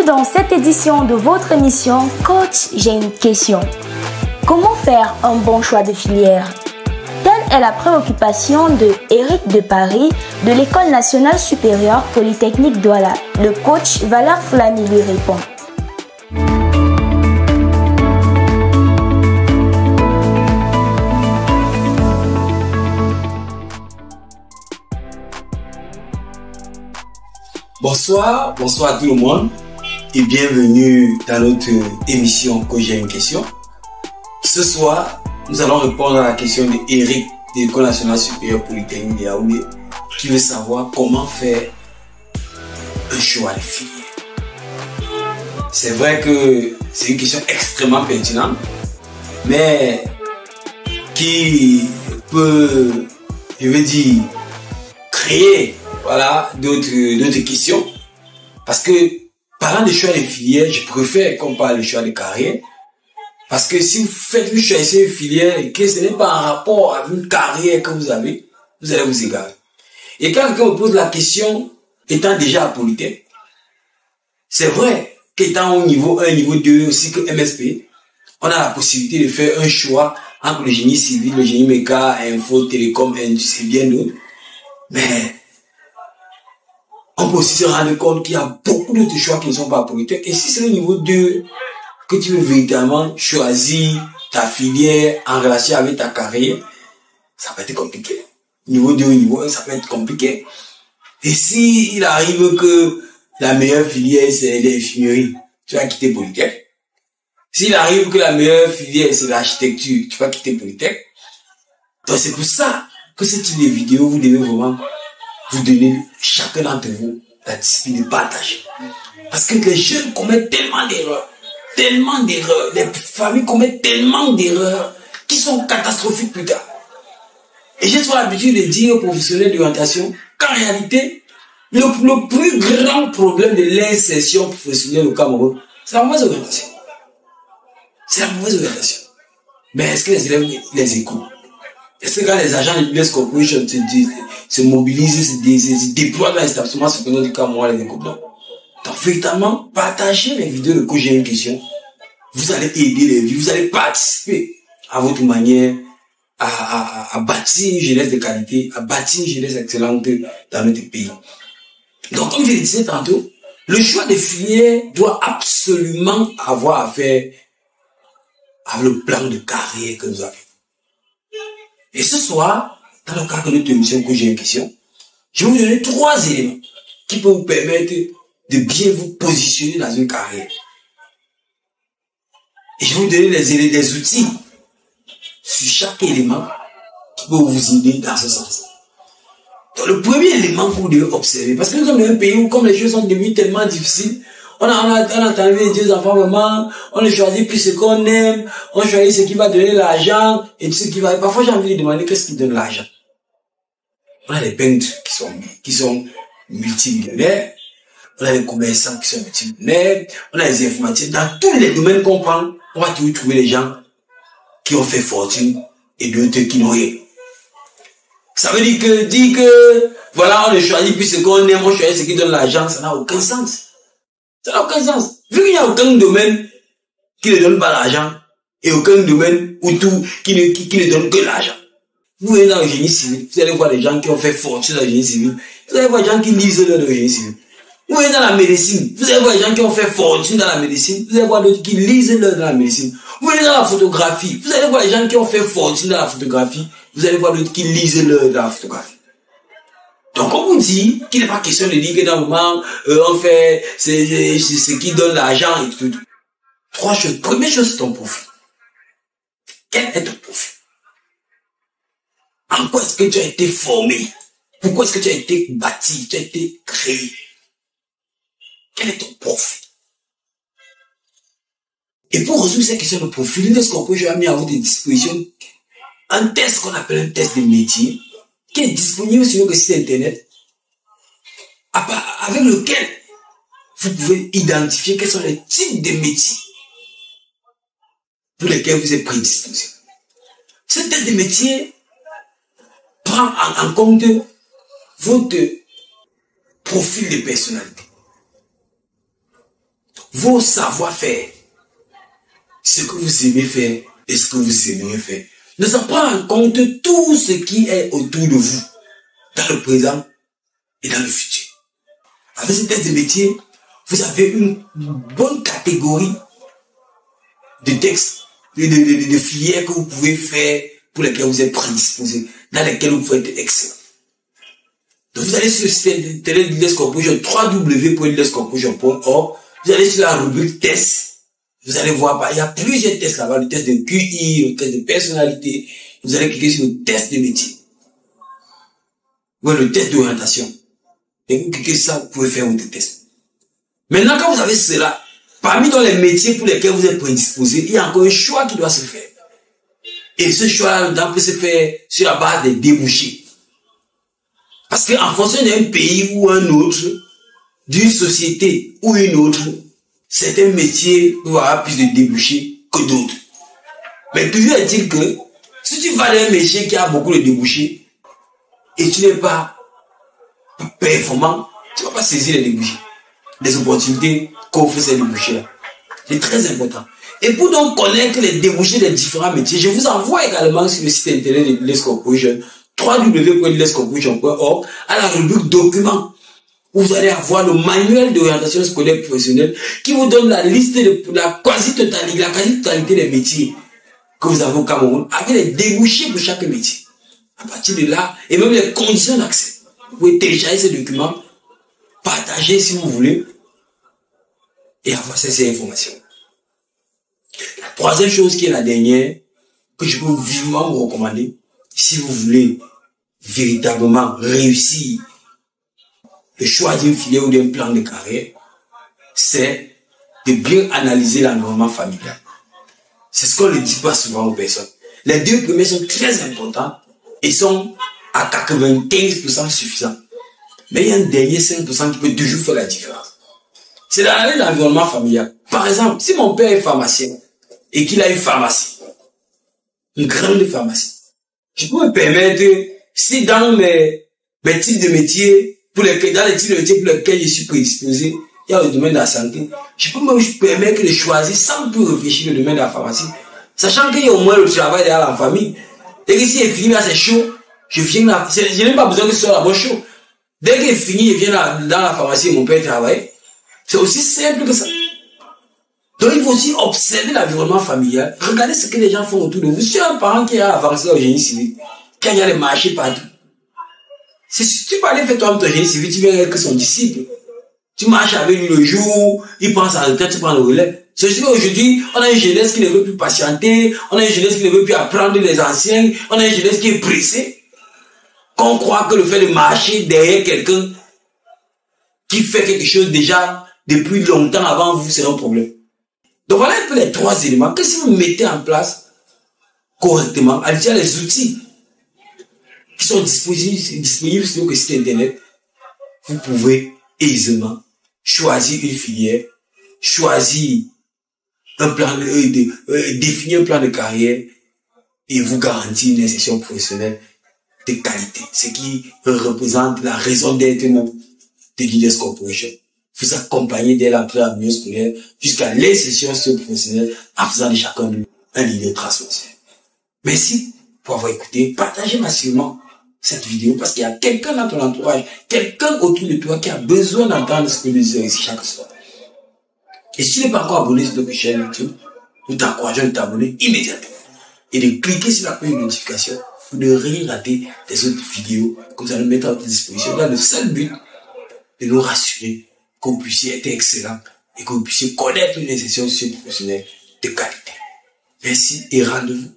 dans cette édition de votre émission Coach, j'ai une question. Comment faire un bon choix de filière? Telle est la préoccupation de Eric de Paris de l'École nationale supérieure polytechnique Douala. Le coach Valère Flamy lui répond. Bonsoir à tout le monde et bienvenue dans notre émission Coach, j'ai une question. Ce soir, nous allons répondre à la question de Eric de l'École nationale supérieure polytechnique de Yaoundé qui veut savoir comment faire un choix de filière. C'est vrai que c'est une question extrêmement pertinente, mais qui peut, je veux dire, créer d'autres questions. Parce que, parlant de choix de filière, je préfère qu'on parle de choix de carrière. Parce que si vous choisissez une filière et que ce n'est pas en rapport avec une carrière que vous avez, vous allez vous égarer. Et quand quelqu'un me pose la question, étant déjà à Polytech, c'est vrai qu'étant au niveau 1, niveau 2, aussi que MSP, on a la possibilité de faire un choix entre le génie civil, le génie méca, info, télécom, industrie, bien d'autres. Mais on peut aussi se rendre compte qu'il y a beaucoup d'autres choix qui ne sont pas Polytech. Et si c'est le niveau 2 que tu veux véritablement choisir ta filière en relation avec ta carrière, ça peut être compliqué. Niveau 2 ou niveau 1, ça peut être compliqué. Et si il arrive que la meilleure filière, c'est l'infirmerie, tu vas quitter Polytech. S'il arrive que la meilleure filière, c'est l'architecture, tu vas quitter Polytech. Donc c'est pour ça que ce type de vidéo, vous devez vraiment vous donner, chacun d'entre vous, la discipline de partager. Parce que les jeunes commettent tellement d'erreurs, les familles commettent tellement d'erreurs qui sont catastrophiques plus tard. Et j'ai souvent l'habitude de dire aux professionnels d'orientation qu'en réalité, le plus grand problème de l'insertion professionnelle au Cameroun, c'est la mauvaise orientation. C'est la mauvaise orientation. Mais est-ce que les élèves les écoutent? Est-ce que quand les agents de Business Corporation se mobilisent, se déploient dans l'établissement secondaire du Cameroun, les écoute? Donc, véritablement, partagez les vidéos de Coach, j'ai une question. Vous allez aider les vies, vous allez participer à votre manière à bâtir une jeunesse de qualité, à bâtir une jeunesse excellente dans notre pays. Donc, comme je le disais tantôt, le choix de filière doit absolument avoir à faire avec le plan de carrière que nous avons. Et ce soir, dans le cadre de notre émission Coach, j'ai une question, je vais vous donner 3 éléments qui peuvent vous permettre de bien vous positionner dans une carrière. Et je vais vous donner des outils sur chaque élément qui peut vous aider dans ce sens. Donc le premier élément que vous devez observer, parce que nous sommes dans un pays où comme les choses sont devenues tellement difficiles, on a entendu dire aux enfants, maman, on ne choisit plus ce qu'on aime, on choisit ce qui va donner l'argent, et ce qui va, parfois j'ai envie de demander qu'est-ce qui donne l'argent. On a des peintres qui sont multimillionnaires, on a des commerçants qui sont multimillionnaires, on a des informaticiens, dans tous les domaines qu'on prend, on va toujours trouver les gens qui ont fait fortune et d'autres qui n'ont rien. Ça veut dire que, voilà, on ne choisit plus ce qu'on aime, on choisit ce qui donne l'argent, ça n'a aucun sens. Ça n'a aucun sens. Vu qu'il n'y a aucun domaine qui ne donne pas l'argent, et aucun domaine où tout, qui ne donne que l'argent. Vous venez dans le génie civil, vous allez voir des gens qui ont fait fortune dans le génie civil, vous allez voir des gens qui lisent dans le génie civil. Vous venez dans la médecine, vous allez voir des gens qui ont fait fortune dans la médecine, vous allez voir d'autres qui lisent dans la médecine. Vous venez dans la photographie, vous allez voir des gens qui ont fait fortune dans la photographie, vous allez voir d'autres qui lisent dans la photographie. Donc, on vous dit qu'il n'est pas question de dire que dans le moment, on fait ce qui donne l'argent et tout. 3 choses. Première chose, c'est ton profil. Quel est ton profil? En quoi est-ce que tu as été formé? Pourquoi est-ce que tu as été bâti? Tu as été créé? Quel est ton profil? Et pour résoudre cette question de profil, est-ce qu'on peut jamais mis à votre disposition un test qu'on appelle un test de métier, qui est disponible sur le site internet, avec lequel vous pouvez identifier quels sont les types de métiers pour lesquels vous êtes prédisposé. Ce test de métier prend en compte votre profil de personnalité. vos savoir-faire, ce que vous aimez faire et ce que vous aimeriez faire. Ne ça prend en compte tout ce qui est autour de vous, dans le présent et dans le futur. Avec ce test de métier, vous avez une bonne catégorie de textes, de filières que vous pouvez faire, pour lesquelles vous êtes prédisposé, dans lesquelles vous pouvez être excellent. Donc vous allez sur le site internet de Leaders Corporation, www.leaderscorporation.org, vous allez sur la rubrique test, vous allez voir, il y a plusieurs tests là-bas, le test de QI, le test de personnalité, vous allez cliquer sur le test de métier, ou le test d'orientation. Et vous cliquez sur ça, vous pouvez faire votre test. Maintenant, quand vous avez cela, parmi dans les métiers pour lesquels vous êtes prédisposé, il y a encore un choix qui doit se faire. Et ce choix-là peut se faire sur la base des débouchés. Parce qu'en fonction d'un pays ou un autre, d'une société ou une autre, certains métiers vont avoir plus de débouchés que d'autres. Mais toujours est-il que, si tu vas dans un métier qui a beaucoup de débouchés, et tu n'es pas performant, tu ne vas pas saisir les débouchés, les opportunités qu'offrent ces débouchés-là. C'est très important. Et pour donc connaître les débouchés des différents métiers, je vous envoie également sur le site internet de Leaders Corporation, www.leaderscorporation.org, à la rubrique documents, où vous allez avoir le manuel d'orientation scolaire professionnelle qui vous donne la liste de la quasi-totalité des métiers que vous avez au Cameroun, avec les débouchés pour chaque métier. À partir de là, et même les conditions d'accès. Vous pouvez télécharger ces documents, partager si vous voulez, et avoir ces informations. La troisième chose qui est la dernière, que je peux vivement vous recommander, si vous voulez véritablement réussir le choix d'une filière ou d'un plan de carrière, c'est de bien analyser l'environnement familial. C'est ce qu'on ne dit pas souvent aux personnes. Les deux premiers sont très importants et sont à 95% suffisants. Mais il y a un dernier 5% qui peut toujours faire la différence. C'est d'analyser l'environnement familial. Par exemple, si mon père est pharmacien et qu'il a une pharmacie, une grande pharmacie, je peux me permettre, si dans mes types de métiers, dans les types de métiers pour lesquels je suis prédisposé, il y a le domaine de la santé, je peux me permettre de choisir sans plus réfléchir le domaine de la pharmacie, sachant qu'il y a au moins le travail derrière la famille. Et que si il est fini là, c'est chaud, je viens là, je n'ai pas besoin que ce soit là-bas chaud. Dès qu'il est fini, je viens dans la pharmacie et mon père travaille. C'est aussi simple que ça. Donc il faut aussi observer l'environnement familial, regardez ce que les gens font autour de vous. Si un parent qui a avancé au génie civil, quand il y a les marchés partout, si tu peux aller faire toi-même ton génie civil, tu viens avec son disciple. Tu marches avec lui le jour, il pense à la retraite, tu prends le relais. C'est juste qu'aujourd'hui, on a une jeunesse qui ne veut plus patienter, on a une jeunesse qui ne veut plus apprendre les anciens, on a une jeunesse qui est pressée. Qu'on croit que le fait de marcher derrière quelqu'un qui fait quelque chose déjà depuis longtemps avant vous, c'est un problème. Donc voilà un peu les trois éléments que si vous mettez en place correctement, il y a les outils qui sont disponibles sur le site internet, vous pouvez aisément choisir une filière, choisir un plan, définir un plan de carrière et vous garantir une insertion professionnelle de qualité, ce qui représente la raison d'être de Leaders Corporation. Vous accompagner dès l'entrée en milieu scolaire jusqu'à l'insertion professionnelle en faisant de chacun de nous un leader transversal. Merci pour avoir écouté. Partagez massivement cette vidéo parce qu'il y a quelqu'un dans ton entourage, quelqu'un autour de toi qui a besoin d'entendre ce que nous disons ici chaque soir. Et si tu n'es pas encore abonné sur notre chaîne YouTube, nous t'encourageons de t'abonner immédiatement et de cliquer sur la petite notification pour ne rien rater des autres vidéos que nous allons mettre à votre disposition dans le seul but de nous rassurer que vous puissiez être excellent et que vous puissiez connaître une insertion professionnelle de qualité. Merci et rendez-vous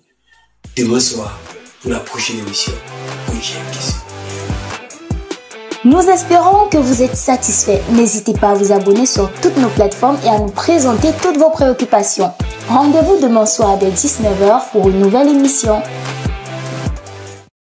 demain soir pour la prochaine émission. Nous espérons que vous êtes satisfaits. N'hésitez pas à vous abonner sur toutes nos plateformes et à nous présenter toutes vos préoccupations. Rendez-vous demain soir dès 19h pour une nouvelle émission.